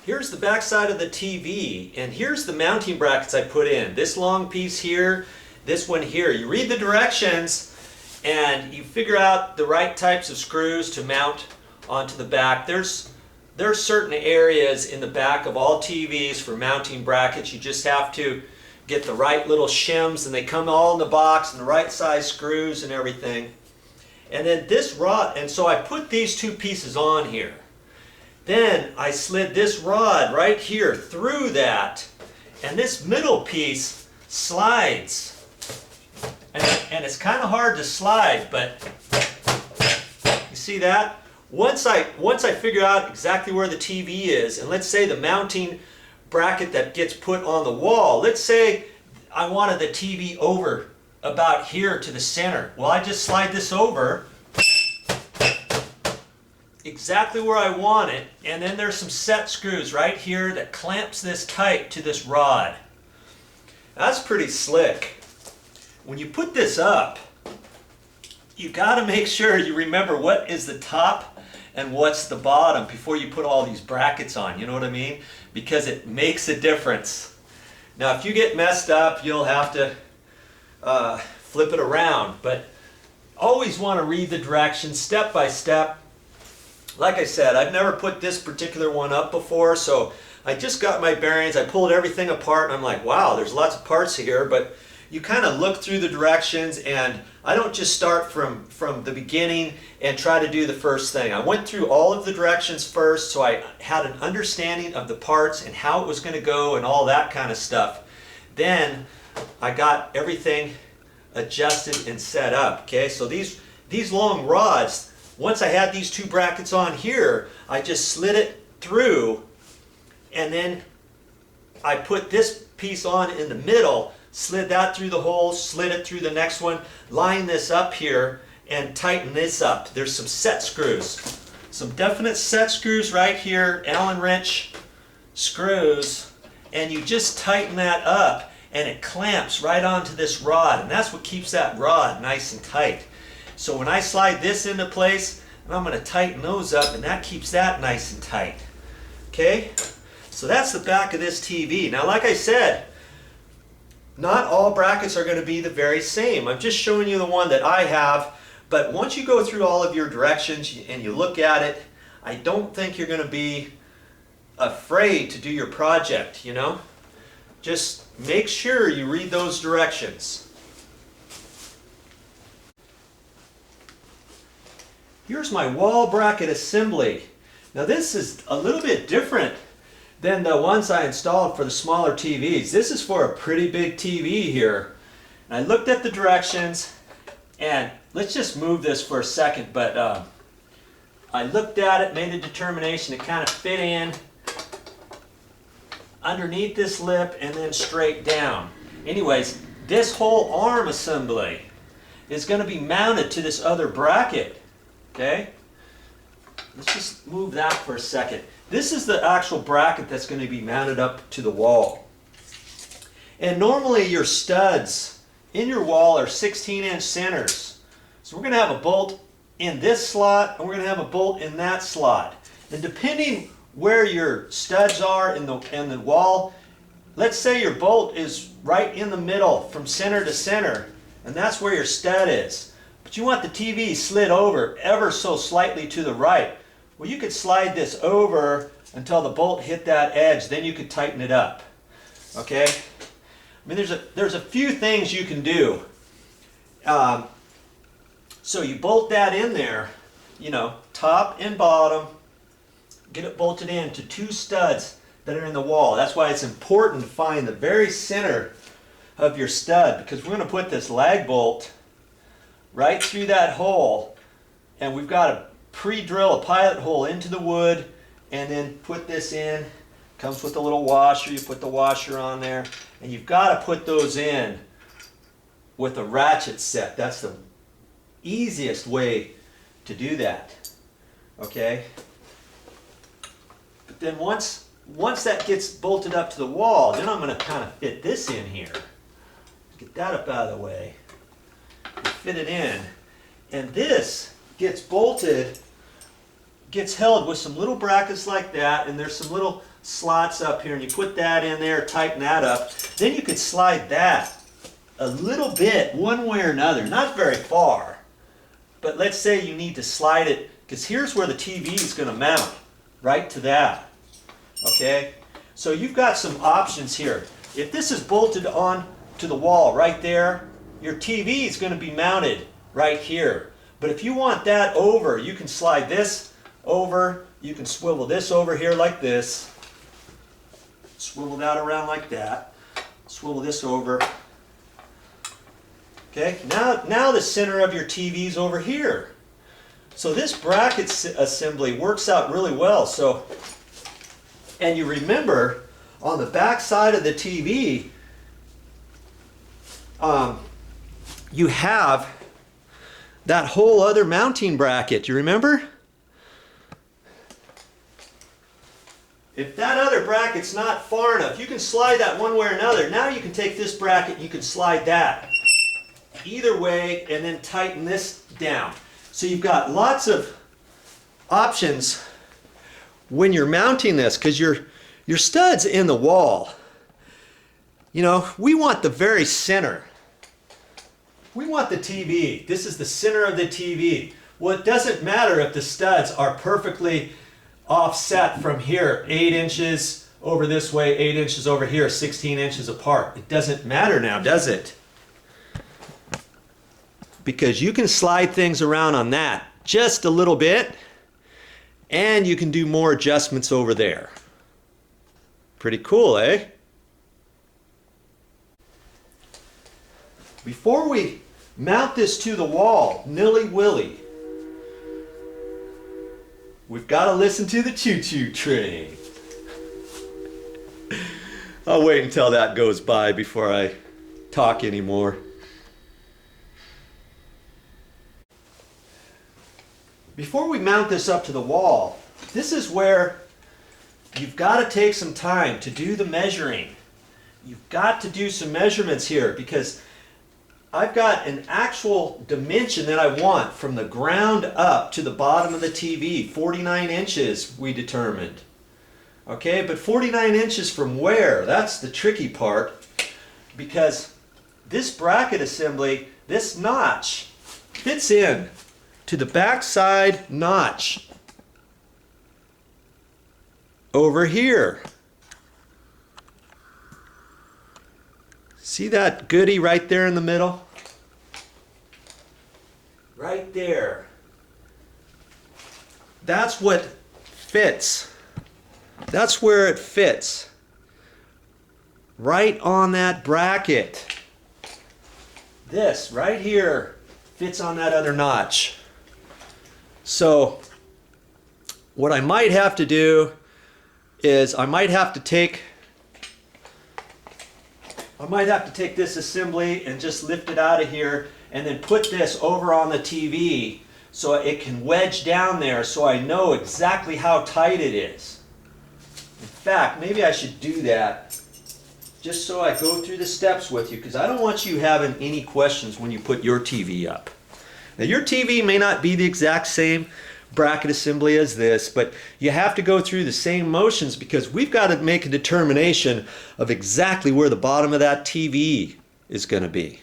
Here's the back side of the TV, and here's the mounting brackets I put in. This long piece here, this one here. You read the directions and you figure out the right types of screws to mount onto the back. There's certain areas in the back of all TVs for mounting brackets. You just have to get the right little shims, and they come all in the box, and the right size screws and everything. And then this rod, and so I put these two pieces on here. Then I slid this rod right here through that, and this middle piece slides. And it's kind of hard to slide, but you see that? Once I figure out exactly where the TV is, and let's say the mounting bracket that gets put on the wall, let's say I wanted the TV over about here to the center. Well, I just slide this over exactly where I want it, and then there's some set screws right here that clamps this tight to this rod. That's pretty slick. When you put this up, you got to make sure you remember what is the top and what's the bottom before you put all these brackets on, you know what I mean? Because it makes a difference. Now if you get messed up, you'll have to flip it around, but always want to read the directions step by step. Like I said, I've never put this particular one up before, so I just got my bearings. I pulled everything apart and I'm like, wow, there's lots of parts here, but you kind of look through the directions, and I don't just start from the beginning and try to do the first thing. I went through all of the directions first, so I had an understanding of the parts and how it was going to go and all that kind of stuff. Then I got everything adjusted and set up. Okay, so these long rods, once I had these two brackets on here, I just slid it through, and then I put this piece on in the middle, slid that through the hole, slid it through the next one, line this up here, and tighten this up. There's some set screws. Some definite set screws right here, Allen wrench screws, and you just tighten that up, and it clamps right onto this rod, and that's what keeps that rod nice and tight. So when I slide this into place, I'm going to tighten those up, and that keeps that nice and tight. Okay? So that's the back of this TV. Now, like I said, not all brackets are going to be the very same. I'm just showing you the one that I have, but once you go through all of your directions and you look at it, I don't think you're going to be afraid to do your project, you know? Just make sure you read those directions. Here's my wall bracket assembly. Now this is a little bit different than the ones I installed for the smaller TVs. This is for a pretty big TV here. And I looked at the directions, and let's just move this for a second, but I looked at it, made a determination to kind of fit in underneath this lip and then straight down. Anyways, this whole arm assembly is going to be mounted to this other bracket. Okay? Let's just move that for a second. This is the actual bracket that's going to be mounted up to the wall. And normally your studs in your wall are 16-inch centers. So we're going to have a bolt in this slot, and we're going to have a bolt in that slot. And depending where your studs are in the wall, let's say your bolt is right in the middle from center to center, and that's where your stud is. But you want the TV slid over ever so slightly to the right. Well, you could slide this over until the bolt hit that edge, then you could tighten it up. Okay? I mean, there's a few things you can do. So you bolt that in there, you know, top and bottom, get it bolted in to two studs that are in the wall. That's why it's important to find the very center of your stud, because we're going to put this lag bolt right through that hole, and we've got to pre-drill a pilot hole into the wood and then put this in. Comes with a little washer. You put the washer on there, and you've got to put those in with a ratchet set. That's the easiest way to do that. Okay? But then once that gets bolted up to the wall, then I'm going to kind of fit this in here. Get that up out of the way. Fit it in, and this gets bolted gets held with some little brackets like that, and there's some little slots up here, and you put that in there, tighten that up. Then you could slide that a little bit one way or another, not very far, but let's say you need to slide it, because here's where the TV is going to mount, right to that. Okay, so you've got some options here. If this is bolted on to the wall right there, your TV is going to be mounted right here. But if you want that over, you can slide this over, you can swivel this over here like this, swivel that around like that, swivel this over. Okay, now the center of your TV is over here. So this bracket assembly works out really well. So, and you remember, on the back side of the TV, you have that whole other mounting bracket. You remember? If that other bracket's not far enough, you can slide that one way or another. Now you can take this bracket and you can slide that either way and then tighten this down. So you've got lots of options when you're mounting this, because your stud's in the wall. You know, we want the very center. We want the TV. This is the center of the TV. Well, it doesn't matter if the studs are perfectly offset from here, 8 inches over this way, 8 inches over here, 16 inches apart. It doesn't matter now, does it? Because you can slide things around on that just a little bit, and you can do more adjustments over there. Pretty cool, eh? Before we mount this to the wall, nilly-willy, we've got to listen to the choo-choo train. I'll wait until that goes by before I talk anymore. Before we mount this up to the wall, this is where you've got to take some time to do the measuring. You've got to do some measurements here, because I've got an actual dimension that I want from the ground up to the bottom of the TV. 49 inches we determined. Okay, but 49 inches from where? That's the tricky part, because this bracket assembly, this notch, fits in to the backside notch over here. See that goodie right there in the middle? Right there. That's what fits. That's where it fits. Right on that bracket. This right here fits on that other notch. So what I might have to do is I might have to take this assembly and just lift it out of here and then put this over on the TV so it can wedge down there, so I know exactly how tight it is. In fact, maybe I should do that just so I go through the steps with you, because I don't want you having any questions when you put your TV up. Now, your TV may not be the exact same bracket assembly as this, but you have to go through the same motions, because we've got to make a determination of exactly where the bottom of that TV is going to be.